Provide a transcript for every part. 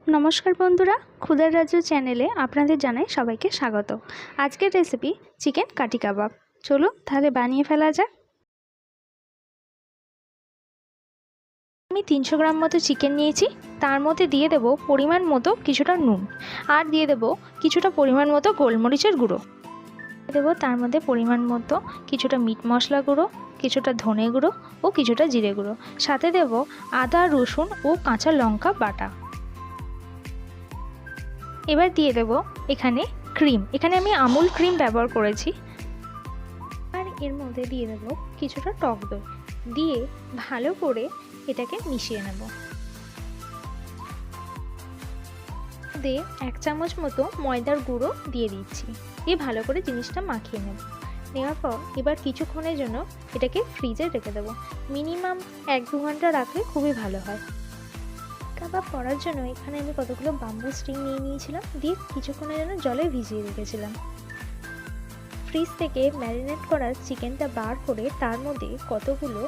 নমস্কার বন্ধুরা, ক্ষুধার রাজ্য চ্যানেলে আপনাদের জানাই সবাইকে স্বাগত। আজকের রেসিপি চিকেন কাঠি কাবাব। চলুন তাহলে বানিয়ে ফেলা যাক। আমি 300 গ্রাম মতো চিকেন নিয়েছি। তার মধ্যে দিয়ে দেব পরিমাণ মতো কিছুটা নুন, আর দিয়ে দেব কিছুটা পরিমাণ মতো গোলমরিচের গুঁড়ো। দিয়ে দেবো তার মধ্যে পরিমাণ মতো কিছুটা মিট মশলা গুঁড়ো, কিছুটা ধনে গুঁড়ো ও কিছুটা জিরে গুঁড়ো। সাথে দেব আদা, রসুন ও কাঁচা লঙ্কা বাটা। এবার দিয়ে দেব এখানে ক্রিম। এখানে আমি আমুল ক্রিম ব্যবহার করেছি। আর এর মধ্যে দিয়ে দেব কিছুটা টক দই, দিয়ে ভালো করে এটাকে মিশিয়ে নেব। দিয়ে 1 চামচ মতো ময়দার গুঁড়ো দিয়ে দিচ্ছি, দিয়ে ভালো করে জিনিসটা মাখিয়ে নেব। নেওয়ার পর এবার কিছুক্ষণের জন্য এটাকে ফ্রিজে রেখে দেবো। মিনিমাম 1-2 ঘন্টা রাখলে খুবই ভালো হয়। কাবাব করার জন্য এখানে আমি কতগুলো বাম্বু স্টিং নিয়ে নিয়েছিলাম, দিয়ে কিছুক্ষণের জন্য জলে ভিজিয়ে রেখেছিলাম। ফ্রিজ থেকে ম্যারিনেট করা চিকেনটা বার করে তার মধ্যে কতগুলো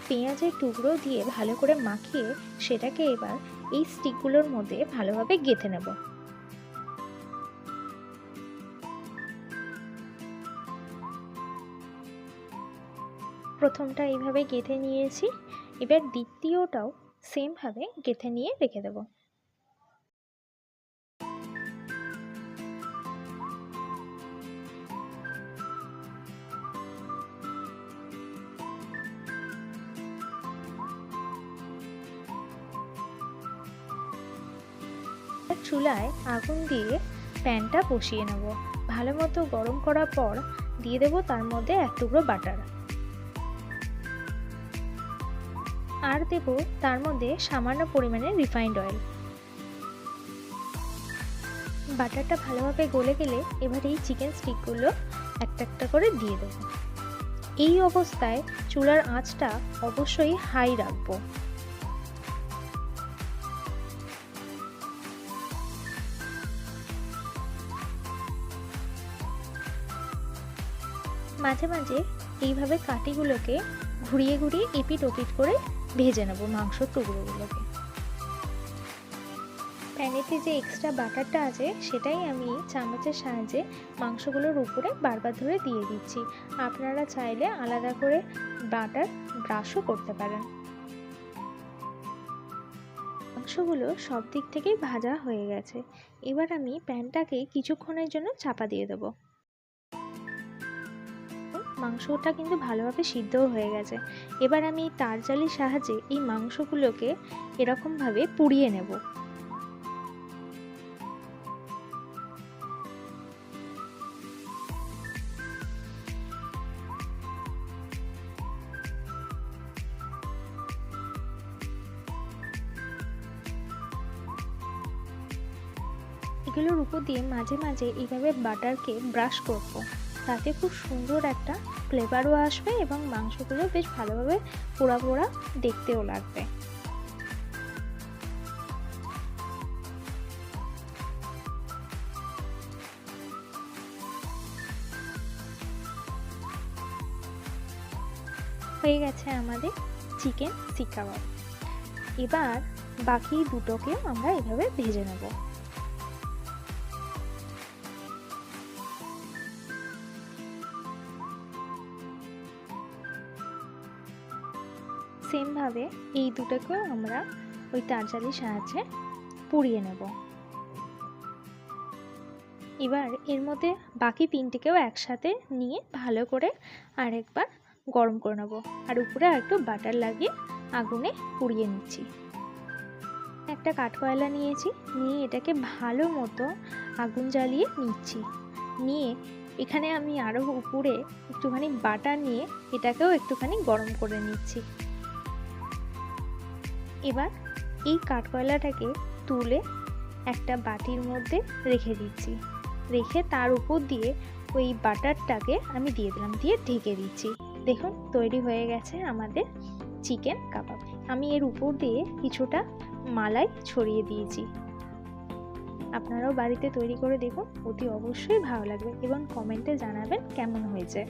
পেঁয়াজের টুকরো দিয়ে ভালো করে মাখিয়ে সেটাকে এবার এই স্টিকগুলোর মধ্যে ভালোভাবে গেঁথে নেব। প্রথমটা এইভাবে গেঁথে নিয়েছি, এবার দ্বিতীয়টাও সেমভাবে গেঁথে নিয়ে রেখে দেব। চুলায় আগুন দিয়ে প্যানটা বসিয়ে নেব। ভালো মতো গরম করার পর দিয়ে দেব তার মধ্যে 1 টুকরো বাটার, আর দেব তার মধ্যে সামান্য পরিমাণে রিফাইন্ড অয়েল। বাটারটা ভালোভাবে গলে গেলে এবার এই চিকেন স্টিকগুলো একটা একটা করে দিয়ে দেব। এই অবস্থায় চুলার আঁচটা অবশ্যই হাই রাখবো। মাঝে মাঝে এইভাবে কাঠিগুলোকে ঘুরিয়ে ঘুরিয়ে এপিট ওপিট করে ভেজে নেব মাংসর টুকরোগুলোকে। প্যানেতে যে এক্সট্রা বাটারটা আছে সেটাই আমি চামচের সাহায্যে মাংসগুলোর উপরে বারবার ধরে দিয়ে দিচ্ছি। আপনারা চাইলে আলাদা করে বাটার ব্রাশও করতে পারেন। মাংসগুলো সব দিক থেকেই ভাজা হয়ে গেছে। এবার আমি প্যানটাকে কিছুক্ষণের জন্য চাপা দিয়ে দেবো। মাংসটা কিন্তু ভালোভাবে সিদ্ধও হয়ে গেছে। এবার আমি তার জালির সাহায্যে এই মাংসগুলোকে এরকমভাবে পুড়িয়ে নেব। এগুলোর উপর দিয়ে মাঝে মাঝে এইভাবে বাটারকে ব্রাশ করব, তাতে খুব সুন্দর একটা ফ্লেভারও আসবে এবং মাংসগুলো বেশ ভালোভাবে পোড়া পোড়া দেখতেও লাগবে। হয়ে গেছে আমাদের চিকেন শিক কাবাব। এবার বাকি দুটোকেও আমরা এভাবে ভেজে নেব। সেমভাবে এই দুটোকেও আমরা ওই তারজালির সাহায্যে পুড়িয়ে নেব। এবার এর মধ্যে বাকি তিনটিকেও একসাথে নিয়ে ভালো করে আরেকবার গরম করে নেব, আর উপরে একটু বাটার লাগিয়ে আগুনে পুড়িয়ে নিচ্ছি। একটা কাঠকয়লা নিয়েছি, নিয়ে এটাকে ভালো মতো আগুন জ্বালিয়ে নিচ্ছি। নিয়ে এখানে আমি আরও উপরে একটুখানি বাটার নিয়ে এটাকেও একটুখানি গরম করে নিচ্ছি। এবার এই কাঠকয়লাটাকে তুলে একটা বাটির মধ্যে রেখে দিচ্ছি। রেখে তার উপর দিয়ে ওই বাটারটাকে আমি দিয়ে দিলাম, দিয়ে ঢেকে দিচ্ছি। দেখুন তৈরি হয়ে গেছে আমাদের চিকেন কাবাব। আমি এর উপর দিয়ে কিছুটা মালাই ছড়িয়ে দিয়েছি। আপনারাও বাড়িতে তৈরি করে দেখুন, অতি অবশ্যই ভালো লাগবে এবং কমেন্টে জানাবেন কেমন হয়েছে।